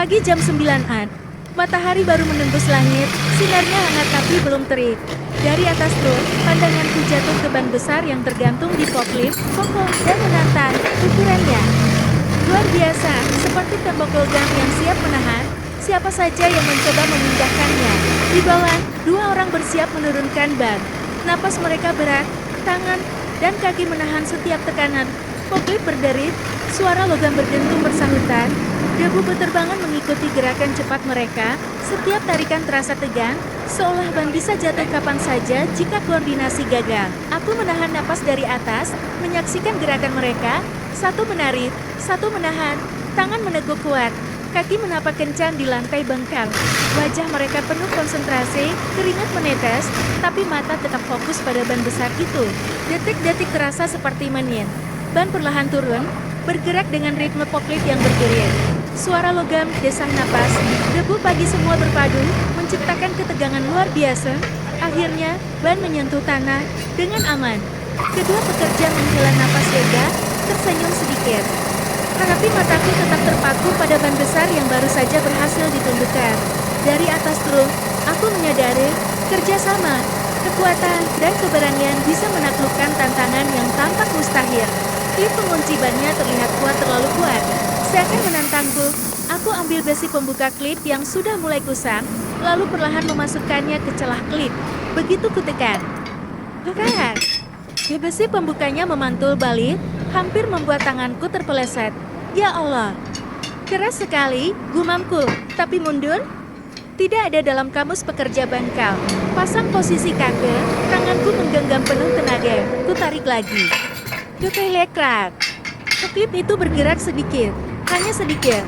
Pagi jam 9-an. Matahari baru menembus langit, sinarnya hangat tapi belum terik. Dari atas truk, pandanganku jatuh ke ban besar yang tergantung di forklift, kokoh dan menantang ukurannya. Luar biasa, seperti tembok logam yang siap menahan siapa saja yang mencoba memindahkannya. Di bawah, dua orang bersiap menurunkan ban. Napas mereka berat, tangan dan kaki menahan setiap tekanan. Forklift berderit, suara logam berdentum bersahutan. Debu beterbangan mengikuti gerakan cepat mereka. Setiap tarikan terasa tegang, seolah ban bisa jatuh kapan saja jika koordinasi gagal. Aku menahan napas dari atas, menyaksikan gerakan mereka. Satu menarik, satu menahan, tangan meneguk kuat, kaki menapak kencang di lantai bengkal. Wajah mereka penuh konsentrasi, keringat menetes, tapi mata tetap fokus pada ban besar itu. Detik-detik terasa seperti menit. Ban perlahan turun, bergerak dengan ritme forklift yang bergerir. Suara logam, desah napas, debu pagi semua berpadu, menciptakan ketegangan luar biasa. Akhirnya, ban menyentuh tanah dengan aman. Kedua pekerja menghela napas lega, tersenyum sedikit. Tetapi mataku tetap terpaku pada ban besar yang baru saja berhasil ditundukkan. Dari atas truk, aku menyadari, kerjasama, kekuatan, dan keberanian bisa menaklukkan tantangan yang tampak mustahil. Klip pengunci bannya terlihat terlalu kuat. Seakan menantangku, aku ambil besi pembuka klip yang sudah mulai kusam, lalu perlahan memasukkannya ke celah klip. Begitu kutekan. Bukan. Besi pembukanya memantul balik, hampir membuat tanganku terpeleset. Ya Allah. Keras sekali, gumamku. Tapi mundur? Tidak ada dalam kamus pekerja bengkel. Pasang posisi kaki, tanganku menggenggam penuh tenaga. Ku tarik lagi. Kekelekrak. Klip itu bergerak sedikit. Hanya sedikit,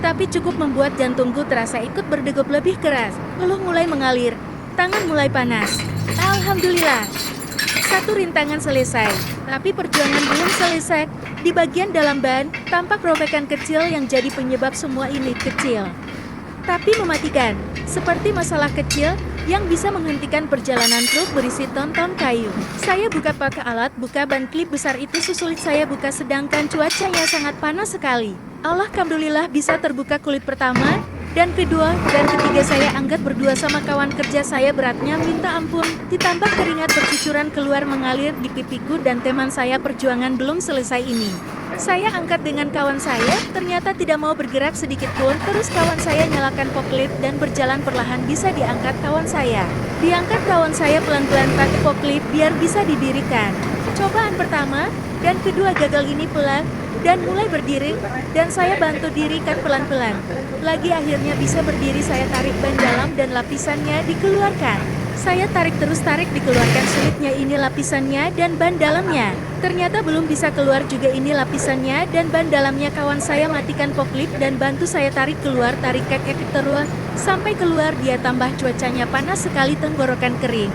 tapi cukup membuat jantungku terasa ikut berdegup lebih keras. Peluh mulai mengalir, tangan mulai panas. Alhamdulillah, satu rintangan selesai, tapi perjuangan belum selesai. Di bagian dalam ban, tampak robekan kecil yang jadi penyebab semua ini kecil. Tapi mematikan, seperti masalah kecil yang bisa menghentikan perjalanan truk berisi ton-ton kayu. Saya buka pakai alat buka ban klip besar itu sesulit saya buka sedangkan cuacanya sangat panas sekali. Alhamdulillah bisa terbuka kulit pertama, dan kedua, dan ketiga saya angkat berdua sama kawan kerja saya beratnya minta ampun, ditambah keringat bercucuran keluar mengalir di pipiku dan teman saya perjuangan belum selesai ini. Saya angkat dengan kawan saya, ternyata tidak mau bergerak sedikit pun, terus kawan saya nyalakan forklift dan berjalan perlahan bisa diangkat kawan saya. Diangkat kawan saya pelan-pelan pakai forklift biar bisa didirikan. Cobaan pertama, dan kedua gagal ini pelan, dan mulai berdiri, dan saya bantu dirikan pelan-pelan. Lagi akhirnya bisa berdiri saya tarik ban dalam dan lapisannya dikeluarkan. Saya tarik terus tarik dikeluarkan sulitnya ini lapisannya dan ban dalamnya. Ternyata belum bisa keluar juga ini lapisannya dan ban dalamnya kawan saya matikan forklift dan bantu saya tarik keluar tarik kaki terus. Sampai keluar dia tambah cuacanya panas sekali tenggorokan kering.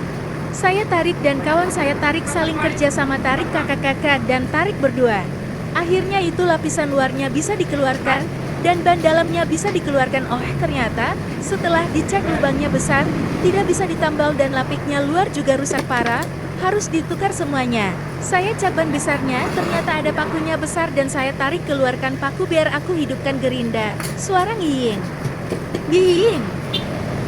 Saya tarik dan kawan saya tarik saling kerja sama tarik kakak-kakak dan tarik berdua. Akhirnya itu lapisan luarnya bisa dikeluarkan, dan ban dalamnya bisa dikeluarkan. Oh, ternyata, setelah dicek lubangnya besar, tidak bisa ditambal dan lapiknya luar juga rusak parah, harus ditukar semuanya. Saya cek ban besarnya, ternyata ada pakunya besar dan saya tarik keluarkan paku biar aku hidupkan gerinda. Suara ngiying. Ngiying.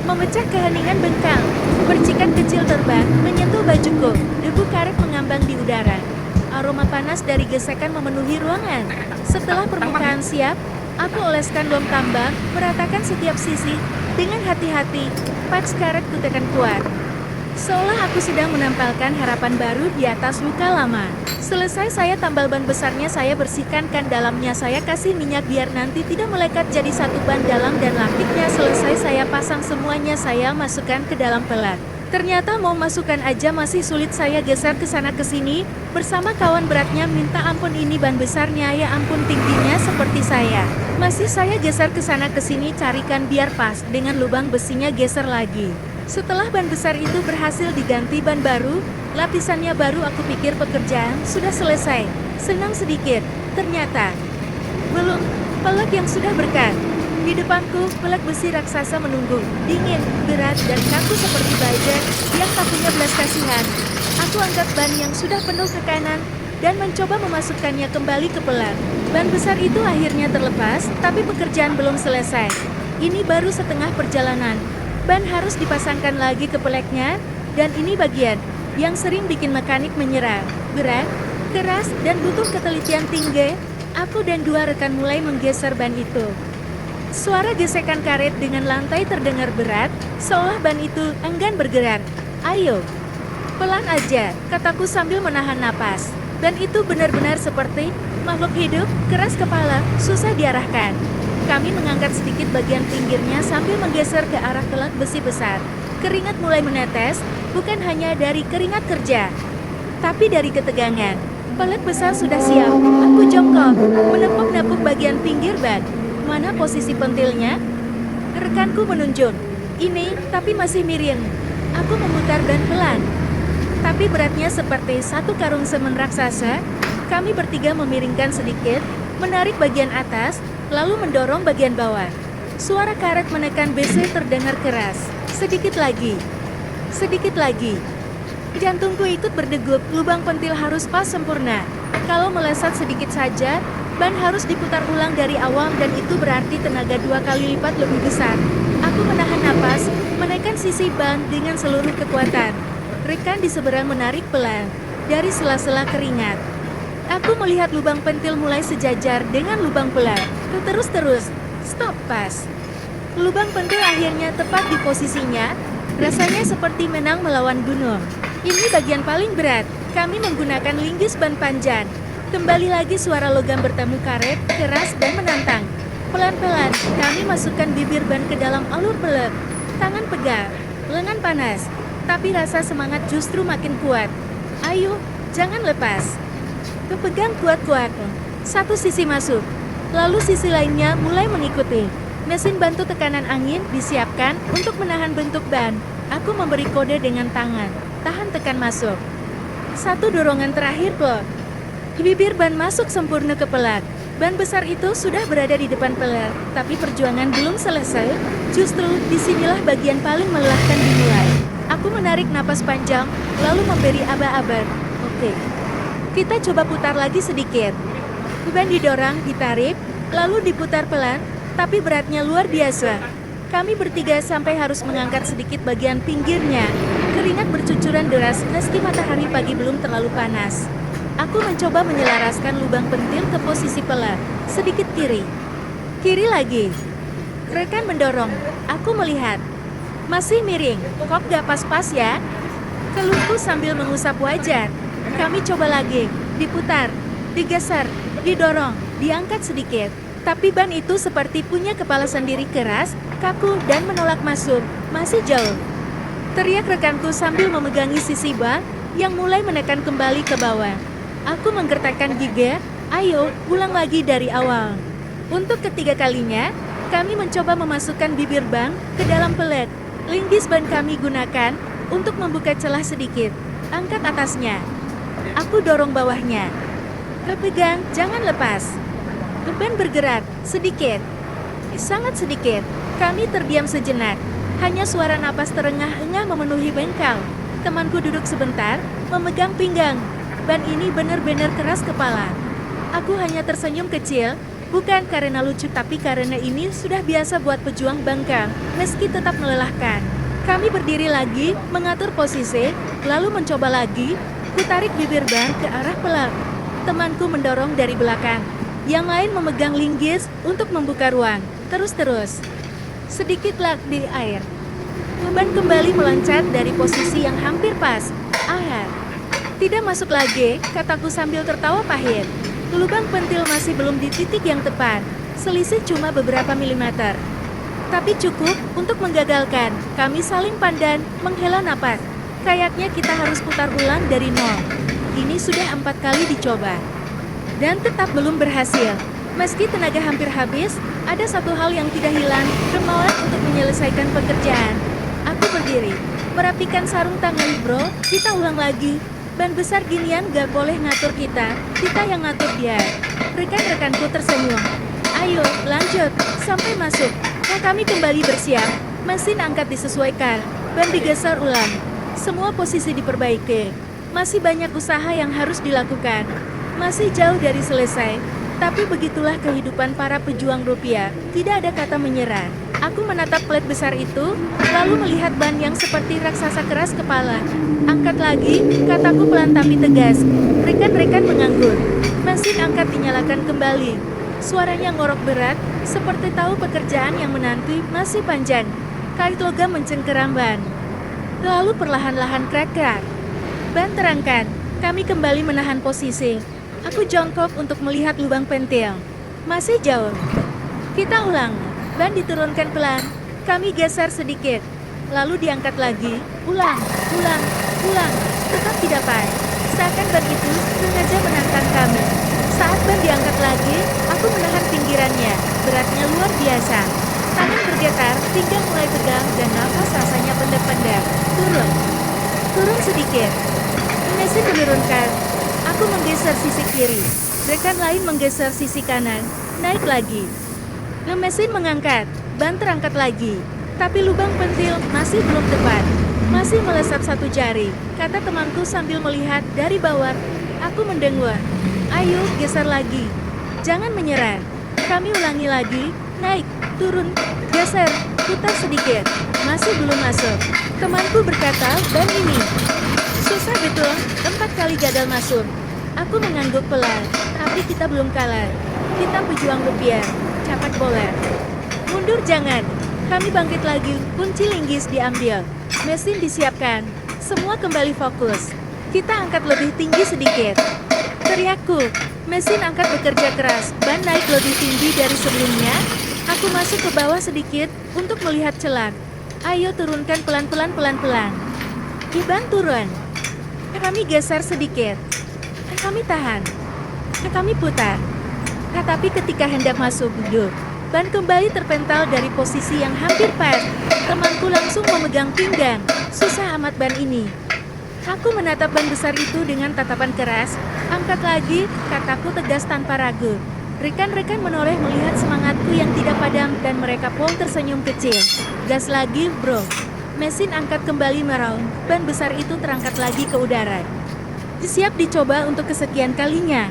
Memecah keheningan bengkal. Percikan kecil terbang, menyentuh bajuku, debu karet mengambang di udara. Aroma panas dari gesekan memenuhi ruangan. Setelah permukaan siap, aku oleskan lem tambang, meratakan setiap sisi, dengan hati-hati, patch karet kutekan kuat. Seolah aku sedang menampalkan harapan baru di atas luka lama. Selesai saya tambal ban besarnya saya bersihkan kan dalamnya saya kasih minyak biar nanti tidak melekat jadi satu ban dalam dan lapiknya selesai saya pasang semuanya saya masukkan ke dalam pelat. Ternyata mau masukkan aja masih sulit saya geser ke sana ke sini, bersama kawan beratnya minta ampun ini ban besarnya ya ampun tingginya seperti saya. Masih saya geser ke sana ke sini carikan biar pas dengan lubang besinya geser lagi. Setelah ban besar itu berhasil diganti ban baru, lapisannya baru aku pikir pekerjaan sudah selesai. Senang sedikit, ternyata belum, pelek yang sudah berkat. Di depanku, pelek besi raksasa menunggu, dingin, berat, dan kaku seperti baja, yang kakunya belas kasihan. Aku angkat ban yang sudah penuh ke kanan, dan mencoba memasukkannya kembali ke pelat. Ban besar itu akhirnya terlepas, tapi pekerjaan belum selesai. Ini baru setengah perjalanan. Ban harus dipasangkan lagi ke peleknya, dan ini bagian yang sering bikin mekanik menyerah. Berat, keras, dan butuh ketelitian tinggi. Aku dan dua rekan mulai menggeser ban itu. Suara gesekan karet dengan lantai terdengar berat, seolah ban itu enggan bergerak. Ayo, pelan aja, kataku sambil menahan napas. Ban itu benar-benar seperti makhluk hidup, keras kepala, susah diarahkan. Kami mengangkat sedikit bagian pinggirnya sambil menggeser ke arah pelat besi besar. Keringat mulai menetes, bukan hanya dari keringat kerja, tapi dari ketegangan. Pelat besar sudah siap. Aku jongkok, menepuk-nepuk bagian pinggir ban. Mana posisi pentilnya? Rekanku menunjuk. Ini, tapi masih miring. Aku memutar ban pelan. Tapi beratnya seperti satu karung semen raksasa. Kami bertiga memiringkan sedikit, menarik bagian atas, lalu mendorong bagian bawah. Suara karet menekan BC terdengar keras. Sedikit lagi. Sedikit lagi. Jantungku ikut berdegup, lubang pentil harus pas sempurna. Kalau meleset sedikit saja, ban harus diputar ulang dari awal dan itu berarti tenaga 2 kali lipat lebih besar. Aku menahan napas, menekan sisi ban dengan seluruh kekuatan. Rekan di seberang menarik pelan dari sela-sela keringat. Aku melihat lubang pentil mulai sejajar dengan lubang pelan. Terus-terus, stop pas. Lubang pentil akhirnya tepat di posisinya. Rasanya seperti menang melawan gunung. Ini bagian paling berat. Kami menggunakan linggis ban panjang. Kembali lagi suara logam bertemu karet, keras dan menantang. Pelan-pelan, kami masukkan bibir ban ke dalam alur pelet. Tangan pegal, lengan panas. Tapi rasa semangat justru makin kuat. Ayo, jangan lepas. Kepegang kuat-kuat. Satu sisi masuk. Lalu sisi lainnya mulai mengikuti. Mesin bantu tekanan angin disiapkan untuk menahan bentuk ban. Aku memberi kode dengan tangan. Tahan tekan masuk. Satu dorongan terakhir plot. Bibir ban masuk sempurna ke pelat. Ban besar itu sudah berada di depan pelat, tapi perjuangan belum selesai. Justru disinilah bagian paling melelahkan dimulai. Aku menarik napas panjang, lalu memberi aba-aba. Oke, kita coba putar lagi sedikit. Ban didorong, ditarik, lalu diputar pelan, tapi beratnya luar biasa. Kami bertiga sampai harus mengangkat sedikit bagian pinggirnya. Keringat bercucuran deras meski matahari pagi belum terlalu panas. Aku mencoba menyelaraskan lubang pentil ke posisi pelat. Sedikit kiri. Kiri lagi. Rekan mendorong. Aku melihat. Masih miring. Kok gak pas-pas ya? Keluhku sambil mengusap wajah. Kami coba lagi. Diputar. Digeser. Didorong. Diangkat sedikit. Tapi ban itu seperti punya kepala sendiri, keras, kaku, dan menolak masuk. Masih jauh. Teriak rekanku sambil memegangi sisi ban yang mulai menekan kembali ke bawah. Aku menggertakkan gigi, ayo, ulang lagi dari awal. Untuk ketiga kalinya, kami mencoba memasukkan bibir ban ke dalam pelet. Linggis ban kami gunakan untuk membuka celah sedikit. Angkat atasnya. Aku dorong bawahnya. Kepegang, jangan lepas. Ban bergerak, sedikit. Sangat sedikit. Kami terdiam sejenak. Hanya suara napas terengah-engah memenuhi bengkel. Temanku duduk sebentar, memegang pinggang. Ban ini benar-benar keras kepala. Aku hanya tersenyum kecil, bukan karena lucu tapi karena ini sudah biasa buat pejuang bangkang, meski tetap melelahkan. Kami berdiri lagi, mengatur posisi, lalu mencoba lagi, kutarik bibir ban ke arah pelat. Temanku mendorong dari belakang. Yang lain memegang linggis untuk membuka ruang. Terus-terus. Sedikit lag di air. Ban kembali meloncat dari posisi yang hampir pas. Tidak masuk lagi, kataku sambil tertawa pahit. Lubang pentil masih belum di titik yang tepat. Selisih cuma beberapa milimeter. Tapi cukup untuk menggagalkan. Kami saling pandang, menghela napas. Kayaknya kita harus putar ulang dari nol. Ini sudah 4 kali dicoba. Dan tetap belum berhasil. Meski tenaga hampir habis, ada satu hal yang tidak hilang, kemauan untuk menyelesaikan pekerjaan. Aku berdiri, merapikan sarung tangan, bro, kita ulang lagi. Ban besar ginian gak boleh ngatur kita yang ngatur dia. Rekan-rekanku tersenyum. Ayo, lanjut, sampai masuk. Nah, kami kembali bersiap. Mesin angkat disesuaikan, ban digeser ulang. Semua posisi diperbaiki. Masih banyak usaha yang harus dilakukan. Masih jauh dari selesai. Tapi begitulah kehidupan para pejuang rupiah. Tidak ada kata menyerah. Aku menatap plat besar itu, lalu melihat ban yang seperti raksasa keras kepala. Angkat lagi, kataku pelan tapi tegas. Rekan-rekan mengangguk. Mesin angkat dinyalakan kembali. Suaranya ngorok berat, seperti tahu pekerjaan yang menanti masih panjang. Kait logam mencengkeram ban. Lalu perlahan-lahan krak-krak. Ban terangkat. Kami kembali menahan posisi. Aku jongkok untuk melihat lubang pentil. Masih jauh. Kita ulang. Ban diturunkan pelan. Kami geser sedikit. Lalu diangkat lagi. Ulang, ulang, ulang. Tetap tidak dapat. Seakan ban itu sengaja menantang kami. Saat ban diangkat lagi, aku menahan pinggirannya. Beratnya luar biasa. Tangan bergetar, pinggang mulai tegang, dan nafas rasanya pendek-pendek. Turun. Turun sedikit. Mesin menurunkan. Aku menggeser sisi kiri. Rekan lain menggeser sisi kanan. Naik lagi. Mesin mengangkat. Ban terangkat lagi. Tapi lubang pentil masih belum tepat. Masih melesat satu jari, kata temanku sambil melihat dari bawah. Aku mendengur. Ayo, geser lagi. Jangan menyerah. Kami ulangi lagi. Naik, turun, geser, putar sedikit. Masih belum masuk. Temanku berkata, ban ini susah betul, 4 kali gagal masuk. Aku mengangguk pelan, tapi kita belum kalah. Kita pejuang rupiah, capat bola. Mundur jangan. Kami bangkit lagi, kunci linggis diambil. Mesin disiapkan. Semua kembali fokus. Kita angkat lebih tinggi sedikit. Teriakku. Mesin angkat bekerja keras. Ban naik lebih tinggi dari sebelumnya. Aku masuk ke bawah sedikit untuk melihat celah. Ayo turunkan pelan-pelan pelan-pelan. Ban turun. Kami geser sedikit. Kami tahan. Kami putar. Tapi ketika hendak masuk duduk, ban kembali terpental dari posisi yang hampir pas. Temanku langsung memegang pinggang. Susah amat ban ini. Aku menatap ban besar itu dengan tatapan keras. Angkat lagi, kataku tegas tanpa ragu. Rekan-rekan menoleh melihat semangatku yang tidak padam dan mereka pun tersenyum kecil. Gas lagi, bro. Mesin angkat kembali meraung. Ban besar itu terangkat lagi ke udara. Siap dicoba untuk kesekian kalinya.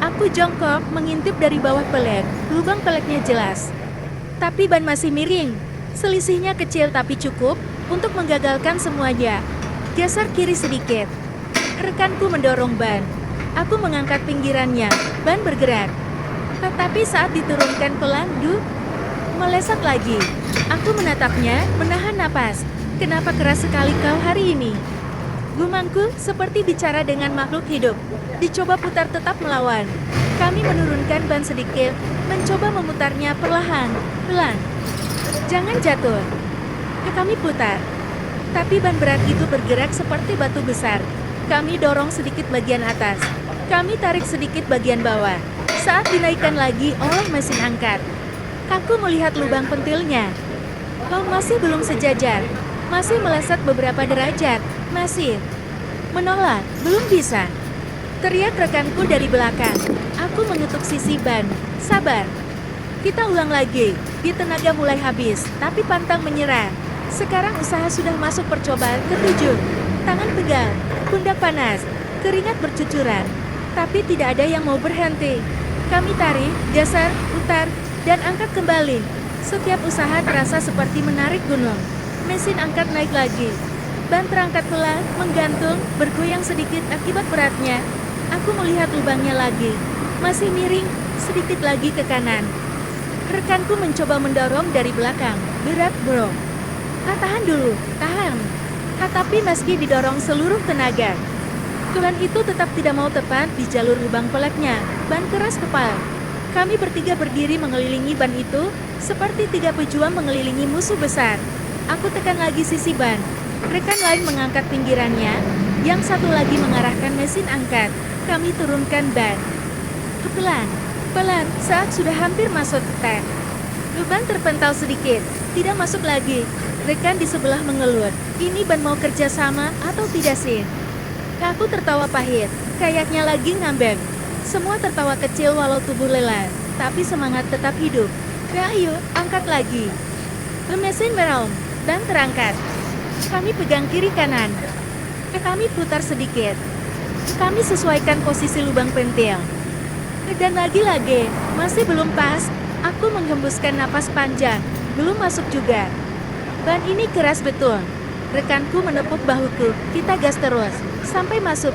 Aku jongkok, mengintip dari bawah pelet. Lubang peletnya jelas. Tapi ban masih miring. Selisihnya kecil tapi cukup untuk menggagalkan semuanya. Geser kiri sedikit. Rekanku mendorong ban. Aku mengangkat pinggirannya. Ban bergerak. Tetapi saat diturunkan pelan, melesat lagi. Aku menatapnya, menahan napas. Kenapa keras sekali kau hari ini? Gumamku seperti bicara dengan makhluk hidup. Dicoba putar tetap melawan. Kami menurunkan ban sedikit, mencoba memutarnya perlahan, pelan. Jangan jatuh. Kami putar. Tapi ban berat itu bergerak seperti batu besar. Kami dorong sedikit bagian atas. Kami tarik sedikit bagian bawah. Saat dinaikkan lagi oleh mesin angkat, aku melihat lubang pentilnya. Oh, masih belum sejajar. Masih melesat beberapa derajat. Masih. Menolak. Belum bisa. Teriak rekanku dari belakang. Aku mengetuk sisi ban. Sabar. Kita ulang lagi. Di tenaga mulai habis, tapi pantang menyerah. Sekarang usaha sudah masuk percobaan ke-7. Tangan pegal. Pundak panas. Keringat bercucuran. Tapi tidak ada yang mau berhenti. Kami tarik, geser, putar, dan angkat kembali. Setiap usaha terasa seperti menarik gunung. Mesin angkat naik lagi. Ban terangkat pelan, menggantung, bergoyang sedikit akibat beratnya. Aku melihat lubangnya lagi. Masih miring, sedikit lagi ke kanan. Rekanku mencoba mendorong dari belakang. Berat, bro. Tahan dulu, tahan. Tapi meski didorong seluruh tenaga, ban itu tetap tidak mau tepat di jalur lubang peletnya. Ban keras kepal. Kami bertiga berdiri mengelilingi ban itu, seperti 3 pejuang mengelilingi musuh besar. Aku tekan lagi sisi ban. Rekan lain mengangkat pinggirannya, yang satu lagi mengarahkan mesin angkat. Kami turunkan ban. Pelan, pelan, saat sudah hampir masuk tank. Ban terpental sedikit, tidak masuk lagi. Rekan di sebelah mengeluh. Ini ban mau kerja sama atau tidak sih? Aku tertawa pahit, kayaknya lagi ngambek. Semua tertawa kecil walau tubuh lelah, tapi semangat tetap hidup. Ayo, angkat lagi. Mesin meraung, ban terangkat. Kami pegang kiri kanan. Kami putar sedikit. Kami sesuaikan posisi lubang pentil. Dan lagi-lagi, masih belum pas. Aku menghembuskan napas panjang. Belum masuk juga. Ban ini keras betul. Rekanku menepuk bahuku. Kita gas terus. Sampai masuk.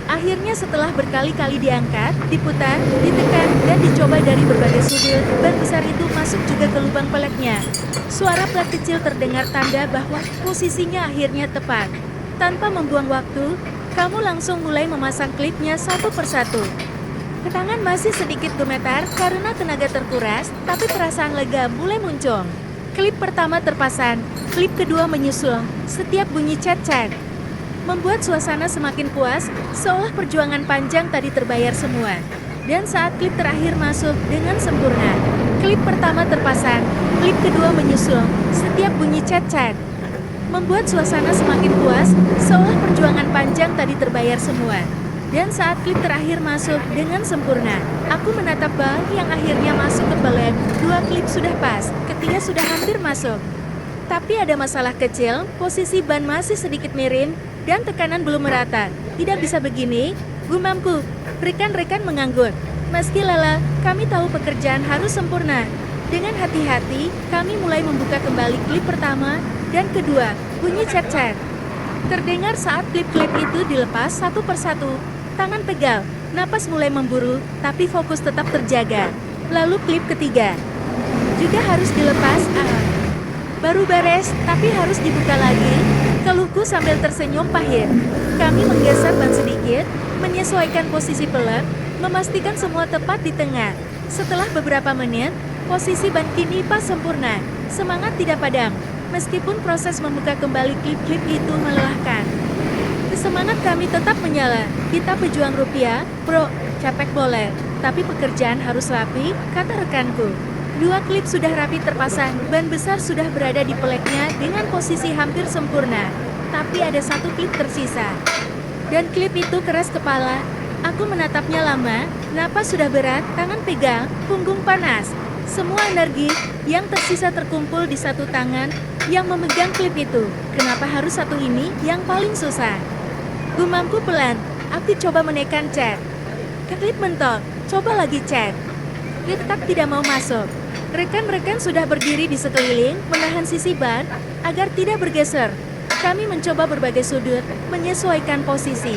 Akhirnya setelah berkali-kali diangkat, diputar, ditekan, dan dicoba dari berbagai sudut, ban besar itu masuk juga ke lubang peleknya. Suara plat kecil terdengar tanda bahwa posisinya akhirnya tepat. Tanpa membuang waktu, kamu langsung mulai memasang klipnya satu persatu. Tangan masih sedikit gemetar karena tenaga terkuras, tapi perasaan lega mulai muncul. Klip pertama terpasang, klip kedua menyusul, setiap bunyi cet-cet membuat suasana semakin puas, seolah perjuangan panjang tadi terbayar semua. Dan saat klip terakhir masuk dengan sempurna, klip pertama terpasang, klip kedua menyusul, setiap bunyi cet-cet membuat suasana semakin puas, seolah perjuangan panjang tadi terbayar semua. Dan saat klip terakhir masuk dengan sempurna, aku menatap bal yang akhirnya masuk ke pelek. Dua klip sudah pas, ketiga sudah hampir masuk. Tapi ada masalah kecil, posisi ban masih sedikit miring, dan tekanan belum merata. Tidak bisa begini, gumamku. Rekan-rekan mengangguk. Meski lelah, kami tahu pekerjaan harus sempurna. Dengan hati-hati, kami mulai membuka kembali klip pertama dan kedua, bunyi cet-cet terdengar saat klip-klip itu dilepas satu persatu. Tangan pegal, napas mulai memburu, tapi fokus tetap terjaga. Lalu klip ketiga juga harus dilepas. Baru beres, tapi harus dibuka lagi. Keluhku sambil tersenyum pahit. Kami menggeser ban sedikit, menyesuaikan posisi pelek, memastikan semua tepat di tengah. Setelah beberapa menit, posisi ban kini pas sempurna. Semangat tidak padam, meskipun proses membuka kembali klip-klip itu melelahkan. Semangat kami tetap menyala. Kita pejuang rupiah, bro. Capek boleh, tapi pekerjaan harus rapi, kata rekanku. Dua klip sudah rapi terpasang, ban besar sudah berada di peleknya dengan posisi hampir sempurna. Tapi ada satu klip tersisa. Dan klip itu keras kepala. Aku menatapnya lama, napas sudah berat, tangan pegang, punggung panas. Semua energi yang tersisa terkumpul di satu tangan yang memegang klip itu. Kenapa harus satu ini yang paling susah? Gumamku pelan, aku coba menekan cet. Klip mentok, coba lagi cet. Tetap tidak mau masuk. Rekan-rekan sudah berdiri di sekeliling, menahan sisi ban agar tidak bergeser. Kami mencoba berbagai sudut, menyesuaikan posisi.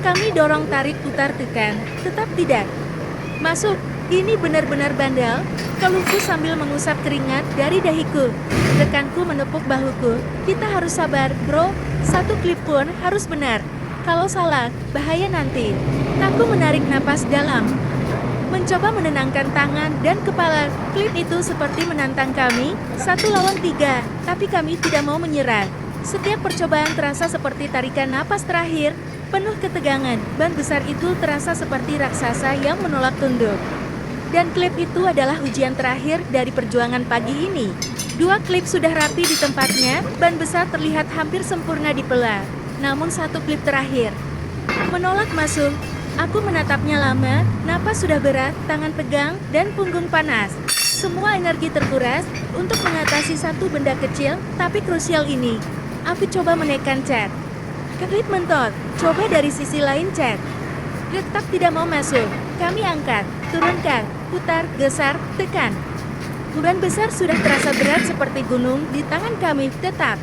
Kami dorong, tarik, putar, tekan, tetap tidak masuk. Ini benar-benar bandel, keluhku sambil mengusap keringat dari dahiku. Rekanku menepuk bahuku. Kita harus sabar, bro. Satu klip pun harus benar. Kalau salah, bahaya nanti. Aku menarik napas dalam, mencoba menenangkan tangan dan kepala. Klip itu seperti menantang kami, 1 lawan 3, tapi kami tidak mau menyerah. Setiap percobaan terasa seperti tarikan napas terakhir, penuh ketegangan. Ban besar itu terasa seperti raksasa yang menolak tunduk. Dan klip itu adalah ujian terakhir dari perjuangan pagi ini. Dua klip sudah rapi di tempatnya, ban besar terlihat hampir sempurna di pela. Namun satu klip terakhir menolak masuk. Aku menatapnya lama, napas sudah berat, tangan pegang, dan punggung panas. Semua energi terkuras untuk mengatasi satu benda kecil tapi krusial ini. Aku coba menekan cet. Klip mentok, coba dari sisi lain cet. Tetap tidak mau masuk. Kami angkat, turunkan, putar, geser, tekan. Ban besar sudah terasa berat seperti gunung di tangan kami. Tetap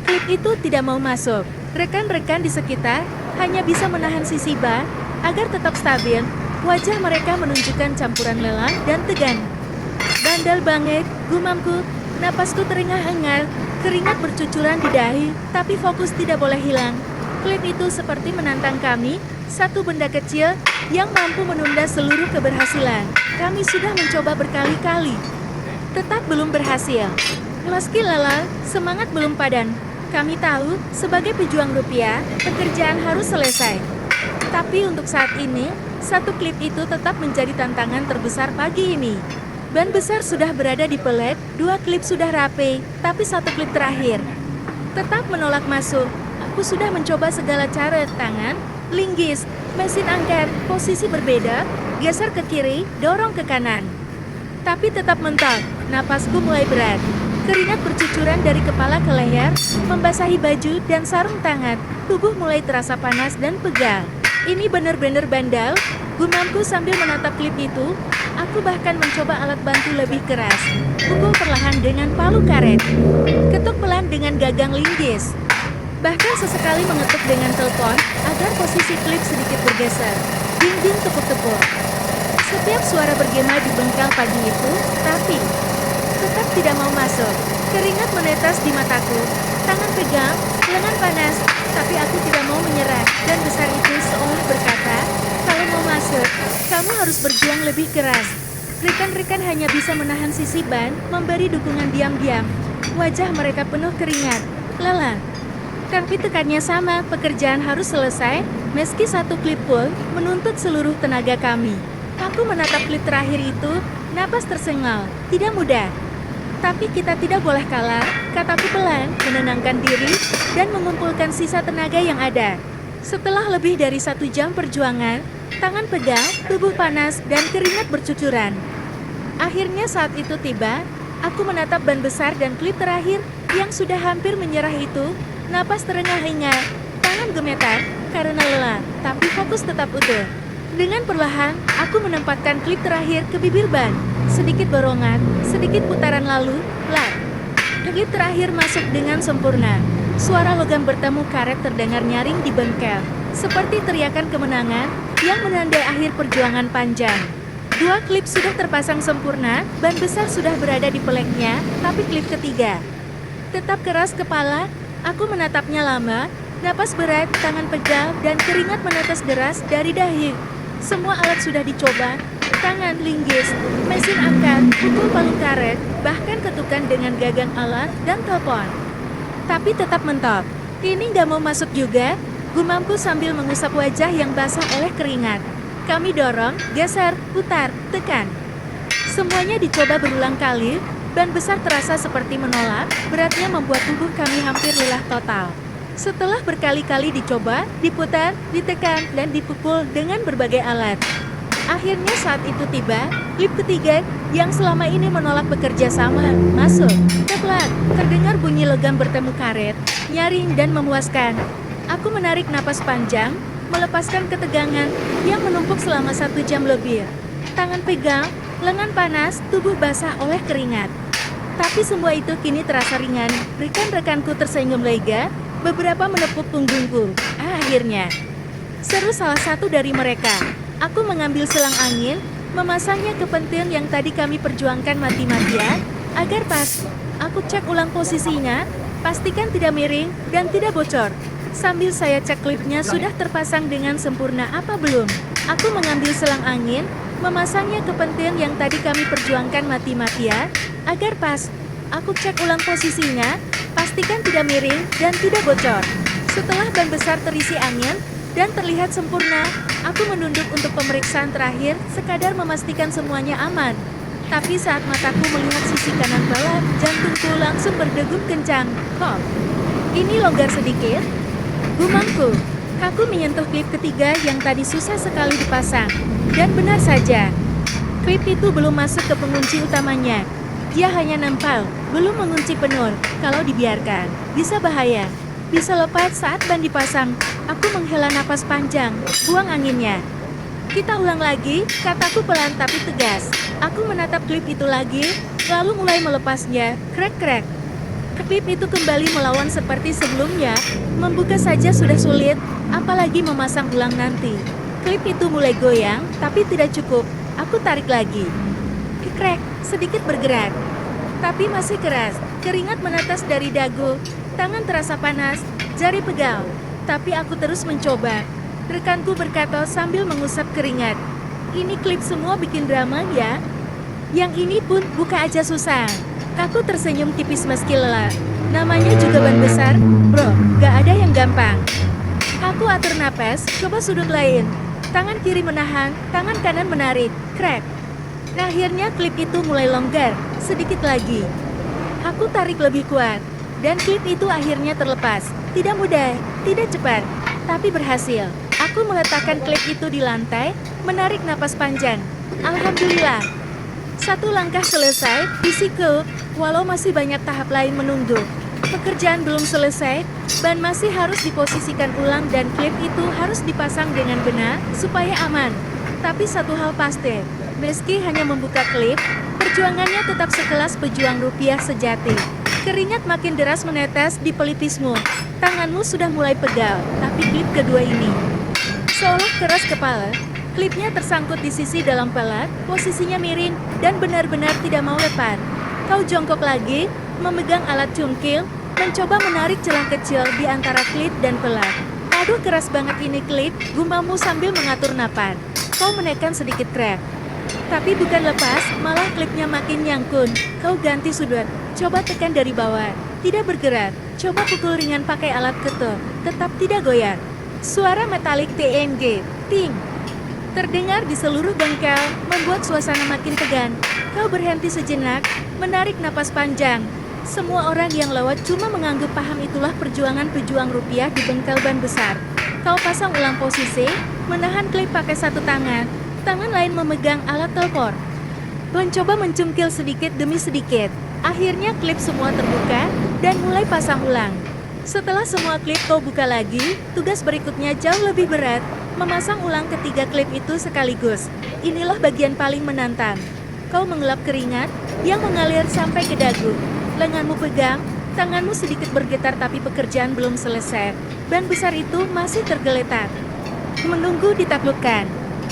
klip itu tidak mau masuk. Rekan-rekan di sekitar hanya bisa menahan sisi ban agar tetap stabil. Wajah mereka menunjukkan campuran lelah dan tegang. Bandel banget, gumamku. Napasku terengah-engah, keringat bercucuran di dahi, tapi fokus tidak boleh hilang. Klip itu seperti menantang kami, satu benda kecil yang mampu menunda seluruh keberhasilan. Kami sudah mencoba berkali-kali, tetap belum berhasil. Meski lelah, semangat belum padam. Kami tahu, sebagai pejuang rupiah, pekerjaan harus selesai. Tapi untuk saat ini, satu klip itu tetap menjadi tantangan terbesar pagi ini. Ban besar sudah berada di pelet, dua klip sudah rapi, tapi satu klip terakhir tetap menolak masuk. Aku sudah mencoba segala cara, tangan, linggis, mesin angkat, posisi berbeda, geser ke kiri, dorong ke kanan. Tapi tetap mentok, napasku mulai berat. Keringat bercucuran dari kepala ke leher, membasahi baju dan sarung tangan. tubuh mulai terasa panas dan pegal. Ini benar-benar bandel, gumamku sambil menatap klip itu. Aku bahkan mencoba alat bantu lebih keras. Pukul perlahan dengan palu karet. Ketuk pelan dengan gagang linggis. Bahkan sesekali mengetuk dengan telepon agar posisi klip sedikit bergeser. Ding-ding tepuk-tepuk. Setiap suara bergema di bengkel pagi itu, tapi tetap tidak mau masuk. Keringat menetes di mataku. Tangan pegang, lengan panas, tapi aku tidak mau menyerah. Dan besar itu seolah berkata, kalau mau masuk, kamu harus berjuang lebih keras. Rekan-rekan hanya bisa menahan sisi ban, memberi dukungan diam-diam. Wajah mereka penuh keringat. Lelah. Tapi tekannya sama, pekerjaan harus selesai, meski satu klip pun menuntut seluruh tenaga kami. Aku menatap klip terakhir itu, napas tersengal, tidak mudah. Tapi kita tidak boleh kalah, kataku pelan, menenangkan diri, dan mengumpulkan sisa tenaga yang ada. Setelah lebih dari 1 jam perjuangan, tangan pegal, tubuh panas, dan keringat bercucuran. Akhirnya saat itu tiba, aku menatap ban besar dan klip terakhir yang sudah hampir menyerah itu. Napas terengah-engah, tangan gemetar karena lelah, tapi fokus tetap utuh. Dengan perlahan, aku menempatkan klip terakhir ke bibir ban. Sedikit borongan, sedikit putaran lalu, lap. Klip terakhir masuk dengan sempurna. Suara logam bertemu karet terdengar nyaring di bengkel, seperti teriakan kemenangan yang menandai akhir perjuangan panjang. 2 klip sudah terpasang sempurna, ban besar sudah berada di peleknya, tapi klip ketiga tetap keras kepala. Aku menatapnya lama, napas berat, tangan pegal, dan keringat menetes deras dari dahi. Semua alat sudah dicoba, tangan linggis, mesin angkat, pukul palu karet, bahkan ketukan dengan gagang alat dan telepon. Tapi tetap mentok. Ini nggak mau masuk juga, gumamku sambil mengusap wajah yang basah oleh keringat. Kami dorong, geser, putar, tekan. Semuanya dicoba berulang kali. Ban besar terasa seperti menolak, beratnya membuat tubuh kami hampir lelah total. Setelah berkali-kali dicoba, diputar, ditekan, dan dipukul dengan berbagai alat. Akhirnya saat itu tiba, klip ketiga yang selama ini menolak bekerja sama, masuk. Teplak, terdengar bunyi logam bertemu karet, nyaring dan memuaskan. Aku menarik napas panjang, melepaskan ketegangan yang menumpuk selama 1 jam lebih. Tangan pegang, lengan panas, tubuh basah oleh keringat. Tapi semua itu kini terasa ringan. Rekan-rekanku tersenyum lega, beberapa menepuk punggungku. Akhirnya, seru salah satu dari mereka. Aku mengambil selang angin, memasangnya ke pentil yang tadi kami perjuangkan mati-matian, agar pas. Aku cek ulang posisinya, pastikan tidak miring dan tidak bocor. Sambil saya cek klipnya sudah terpasang dengan sempurna apa belum. Aku mengambil selang angin, memasangnya ke pentil yang tadi kami perjuangkan mati-matian, agar pas. Aku cek ulang posisinya, pastikan tidak miring dan tidak bocor. Setelah ban besar terisi angin dan terlihat sempurna, aku menunduk untuk pemeriksaan terakhir, sekadar memastikan semuanya aman. Tapi saat mataku melihat sisi kanan bawah, jantungku langsung berdegup kencang. Kok ini longgar sedikit? Gumamku. Aku menyentuh klip ketiga yang tadi susah sekali dipasang. Dan benar saja, klip itu belum masuk ke pengunci utamanya. Dia hanya nempel, belum mengunci penuh. Kalau dibiarkan, bisa bahaya. Bisa lepas saat ban dipasang. Aku menghela napas panjang, buang anginnya. Kita ulang lagi, kataku pelan tapi tegas. Aku menatap klip itu lagi, lalu mulai melepasnya. Krek-krek. Klip itu kembali melawan seperti sebelumnya. Membuka saja sudah sulit, apalagi memasang ulang nanti. Klip itu mulai goyang, tapi tidak cukup. Aku tarik lagi. Krek, sedikit bergerak. Tapi masih keras. Keringat menetes dari dagu. Tangan terasa panas, jari pegal. Tapi aku terus mencoba. Rekanku berkata sambil mengusap keringat. Ini klip semua bikin drama ya? Yang ini pun buka aja susah. Aku tersenyum tipis meski lelah. Namanya juga ban besar, bro, gak ada yang gampang. Aku atur napas, coba sudut lain. Tangan kiri menahan, tangan kanan menarik. Krek. Akhirnya klip itu mulai longgar, sedikit lagi. Aku tarik lebih kuat, dan klip itu akhirnya terlepas. Tidak mudah, tidak cepat, tapi berhasil. Aku meletakkan klip itu di lantai, menarik napas panjang. Alhamdulillah. Satu langkah selesai, fisikku, walau masih banyak tahap lain menunggu. Pekerjaan belum selesai, Ban masih harus diposisikan ulang dan klip itu harus dipasang dengan benar supaya aman. Tapi satu hal pasti, meski hanya membuka klip, perjuangannya tetap sekelas pejuang rupiah sejati. Keringat makin deras menetes di pelipismu. Tanganmu sudah mulai pegal, tapi klip kedua ini seolah keras kepala. Klipnya tersangkut di sisi dalam pelat, posisinya miring, dan benar-benar tidak mau lepas. Kau jongkok lagi, memegang alat cungkil, mencoba menarik celah kecil di antara klip dan pelat. Aduh, keras banget ini klip, gumammu sambil mengatur napas. Kau menekan sedikit krek. Tapi bukan lepas, malah klipnya makin nyangkut. Kau ganti sudut, coba tekan dari bawah. Tidak bergerak, coba pukul ringan pakai alat ketuk, tetap tidak goyah. Suara metalik TNG, ting, terdengar di seluruh bengkel, membuat suasana makin tegang. Kau berhenti sejenak, menarik napas panjang. Semua orang yang lewat cuma menganggap paham itulah perjuangan pejuang rupiah di bengkel ban besar. Kau pasang ulang posisi, menahan klip pakai satu tangan, tangan lain memegang alat telepon. Mencoba mencungkil sedikit demi sedikit. Akhirnya klip semua terbuka, dan mulai pasang ulang. Setelah semua klip kau buka lagi, tugas berikutnya jauh lebih berat, memasang ulang ketiga klip itu sekaligus. Inilah bagian paling menantang. Kau mengelap keringat, yang mengalir sampai ke dagu. Lenganmu pegang, tanganmu sedikit bergetar tapi pekerjaan belum selesai. Ban besar itu masih tergeletak. Menunggu ditaklukkan.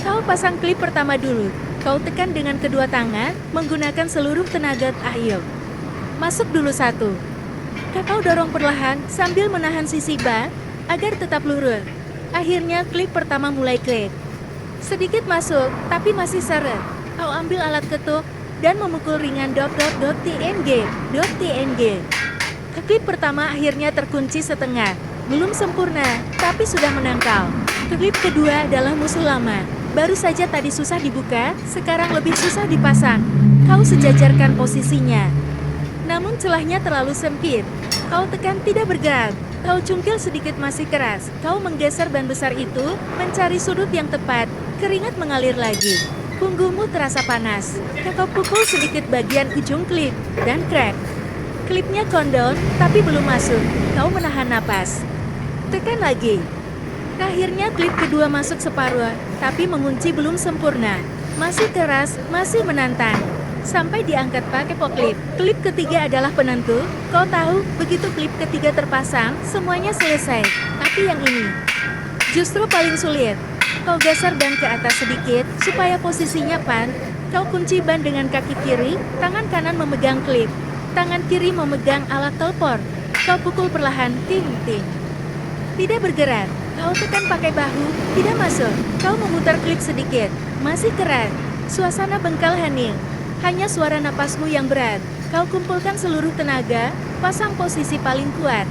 Kau pasang klip pertama dulu. Kau tekan dengan kedua tangan, menggunakan seluruh tenaga. Ayo. Masuk dulu satu. Kau dorong perlahan sambil menahan sisi ban agar tetap lurus. Akhirnya klip pertama mulai klik. Sedikit masuk, tapi masih seret. Kau ambil alat ketuk dan memukul ringan .tng. Klip pertama akhirnya terkunci setengah. Belum sempurna, tapi sudah menangkal. Klip kedua adalah musuh lama. Baru saja tadi susah dibuka, sekarang lebih susah dipasang. Kau sejajarkan posisinya. Namun celahnya terlalu sempit. Kau tekan tidak bergerak. Kau cungkil sedikit masih keras. Kau menggeser ban besar itu, mencari sudut yang tepat. Keringat mengalir lagi. Punggungmu terasa panas. Kau pukul sedikit bagian ujung klip, dan krek. Klipnya kondol, tapi belum masuk. Kau menahan napas. Tekan lagi. Akhirnya klip kedua masuk separuh, tapi mengunci belum sempurna. Masih keras, masih menantang. Sampai diangkat pakai poklip. Klip ketiga adalah penentu. Kau tahu, begitu klip ketiga terpasang, semuanya selesai. Tapi yang ini justru paling sulit. Kau geser ban ke atas sedikit, supaya posisinya pan. Kau kunci ban dengan kaki kiri, tangan kanan memegang klip. Tangan kiri memegang alat telepon. Kau pukul perlahan, ting, ting. Tidak bergerak. Kau tekan pakai bahu, tidak masuk. Kau memutar klip sedikit, masih keras. Suasana bengkel hening. Hanya suara napasmu yang berat. Kau kumpulkan seluruh tenaga, pasang posisi paling kuat.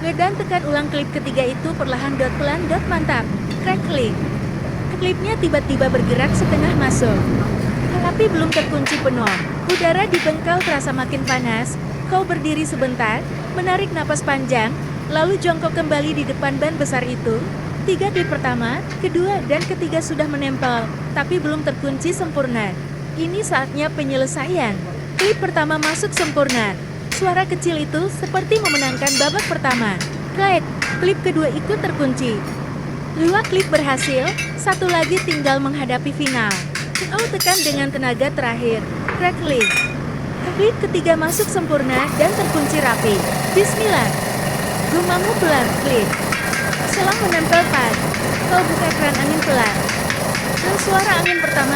Dan tekan ulang klip ketiga itu perlahan pelan mantap. Crack klip. Klipnya tiba-tiba bergerak setengah masuk. Tapi belum terkunci penuh. Udara di bengkel terasa makin panas. Kau berdiri sebentar, menarik napas panjang, lalu jongkok kembali di depan ban besar itu. 3 klip pertama, kedua, dan ketiga sudah menempel, tapi belum terkunci sempurna. Ini saatnya penyelesaian. Klip pertama masuk sempurna. Suara kecil itu seperti memenangkan babak pertama. Klip kedua ikut terkunci. 2 klip berhasil, satu lagi tinggal menghadapi final. Kau tekan dengan tenaga terakhir. Crack klip. Klip ketiga masuk sempurna dan terkunci rapi. Bismillah. Gumamu pelan klip. Selang menempel pad. Kau buka keran angin pelan. Suara angin pertama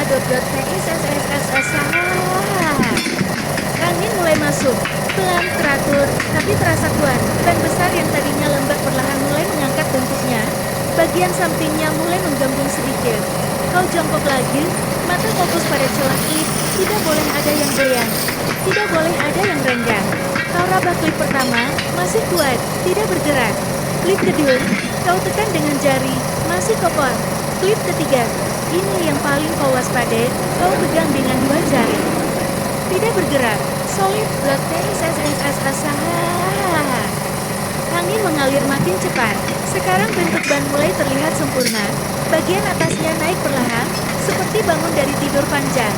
Angin mulai masuk, pelan, teratur, tapi terasa kuat. Ban besar yang tadinya lembab perlahan mulai mengangkat bentuknya. Bagian sampingnya mulai menggembung sedikit. Kau jongkok lagi, mata fokus pada celah klip. Tidak boleh ada yang goyang, tidak boleh ada yang renggang. Kau raba klip pertama, masih kuat, tidak bergerak. Klip kedua, kau tekan dengan jari, masih kokoh. Klip ketiga, ini yang paling kau waspadai, kau pegang dengan 2 jari. Tidak bergerak, solid, Angin mengalir makin cepat. Sekarang bentuk ban mulai terlihat sempurna. Bagian atasnya naik perlahan, seperti bangun dari tidur panjang.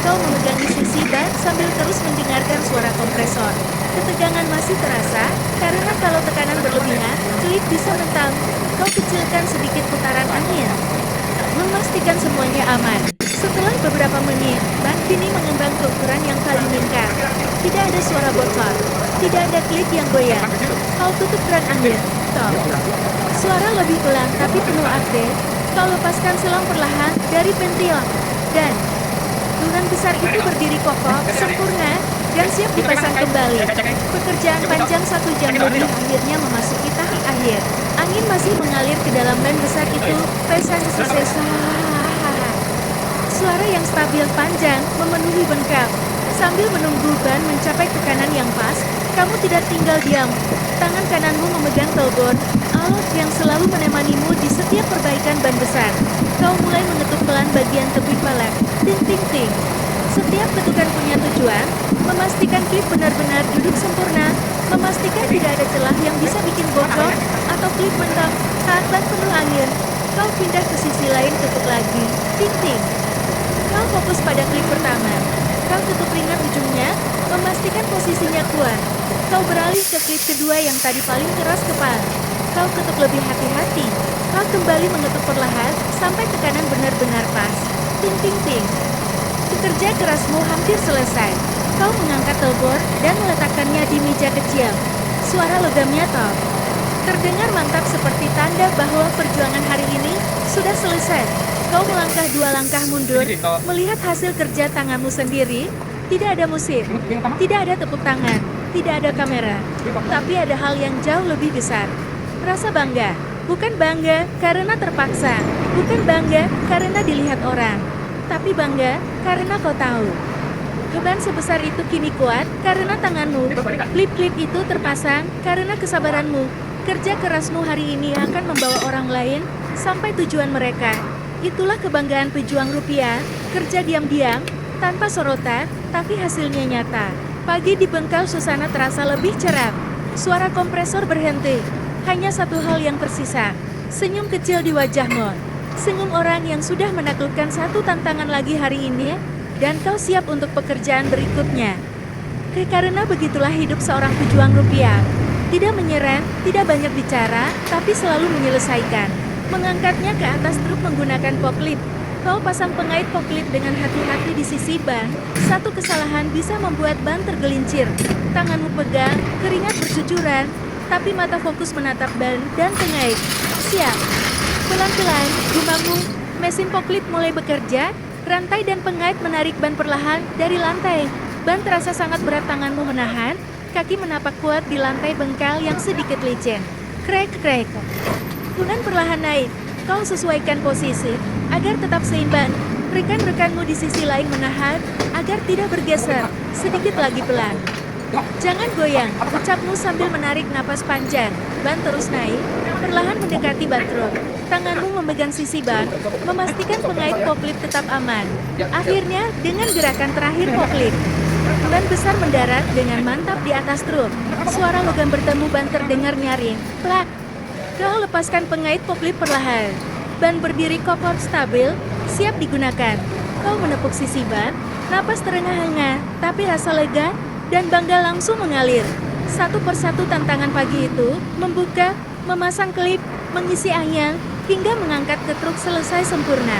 Kau memegangi sisi ban sambil terus mendengarkan suara kompresor. Ketegangan masih terasa, karena kalau tekanan berlebihan, klip bisa mental. Kau kecilkan sedikit putaran angin. Memastikan semuanya aman. Setelah beberapa menit, ban kini mengembang ke ukuran yang paling lengkap. Tidak ada suara bocor. Tidak ada klip yang goyang. Kau tutup keran angin. Stop. Suara lebih pelan tapi penuh update. Kau lepaskan selang perlahan dari ventil. Dan duran besar itu berdiri kokoh, sempurna, dan siap dipasang kembali. Pekerjaan panjang 1 jam lebih akhirnya memasuki tahap akhir. Angin masih mengalir ke dalam ban besar itu. Pesan sesesa. Suara yang stabil panjang memenuhi bengkak. Sambil menunggu ban mencapai tekanan yang pas, kamu tidak tinggal diam. Tangan kananmu memegang telbor, alat yang selalu menemanimu di setiap perbaikan ban besar. Kau mulai mengetuk pelan bagian tepi palak. Ting ting ting. Setiap ketukan punya tujuan, memastikan klip benar-benar duduk sempurna, memastikan tidak ada celah yang bisa bikin bocor, atau klip mentok. Saat ban penuh angin, kau pindah ke sisi lain, ketuk lagi. Ting ting. Kau fokus pada klip pertama. Kau tutup ringan ujungnya, memastikan posisinya kuat. Kau beralih ke klip kedua yang tadi paling keras kepala. Kau ketuk lebih hati-hati. Kau kembali mengetuk perlahan, sampai tekanan benar-benar pas. Ting ting ting. Pekerja kerasmu hampir selesai. Kau mengangkat telbor dan meletakkannya di meja kecil. Suara logamnya top. Terdengar mantap seperti tanda bahwa perjuangan hari ini sudah selesai. Kau melangkah 2 langkah mundur, melihat hasil kerja tanganmu sendiri. Tidak ada musik, tidak ada tepuk tangan, tidak ada kamera. Tapi ada hal yang jauh lebih besar. Rasa bangga. Bukan bangga karena terpaksa. Bukan bangga karena dilihat orang. Tapi bangga karena kau tahu. Beban sebesar itu kini kuat karena tanganmu. Klip-klip itu terpasang karena kesabaranmu. Kerja kerasmu hari ini akan membawa orang lain sampai tujuan mereka. Itulah kebanggaan pejuang rupiah, kerja diam-diam, tanpa sorotan, tapi hasilnya nyata. Pagi di Bengkal suasana terasa lebih cerah. Suara kompresor berhenti. Hanya satu hal yang tersisa. Senyum kecil di wajahmu. Senyum orang yang sudah menaklukkan satu tantangan lagi hari ini, dan kau siap untuk pekerjaan berikutnya. Karena begitulah hidup seorang pejuang rupiah. Tidak menyerah, tidak banyak bicara, tapi selalu menyelesaikan. Mengangkatnya ke atas truk menggunakan forklift. Kau pasang pengait forklift dengan hati-hati di sisi ban. Satu kesalahan bisa membuat ban tergelincir. Tanganmu pegang, keringat bercucuran, tapi mata fokus menatap ban dan pengait. Siap. Pelan-pelan, gumammu, mesin forklift mulai bekerja. Rantai dan pengait menarik ban perlahan dari lantai. Ban terasa sangat berat, tanganmu menahan. Kaki menapak kuat di lantai bengkal yang sedikit licin. Krek-krek. Tunan perlahan naik. Kau sesuaikan posisi agar tetap seimbang. Rekan-rekanmu di sisi lain menahan agar tidak bergeser. Sedikit lagi pelan. Jangan goyang, ucapmu sambil menarik napas panjang. Ban terus naik, perlahan mendekati ban truk. Tanganmu memegang sisi ban, memastikan pengait forklift tetap aman. Akhirnya, dengan gerakan terakhir forklift, ban besar mendarat dengan mantap di atas truk. Suara logam bertemu ban terdengar nyaring. Plak. Kau lepaskan pengait forklift perlahan. Ban berdiri kokoh stabil, siap digunakan. Kau menepuk sisi ban, napas terengah-engah, tapi rasa lega dan bangga langsung mengalir. Satu persatu tantangan pagi itu, membuka, memasang klip, mengisi angin, hingga mengangkat ke truk selesai sempurna.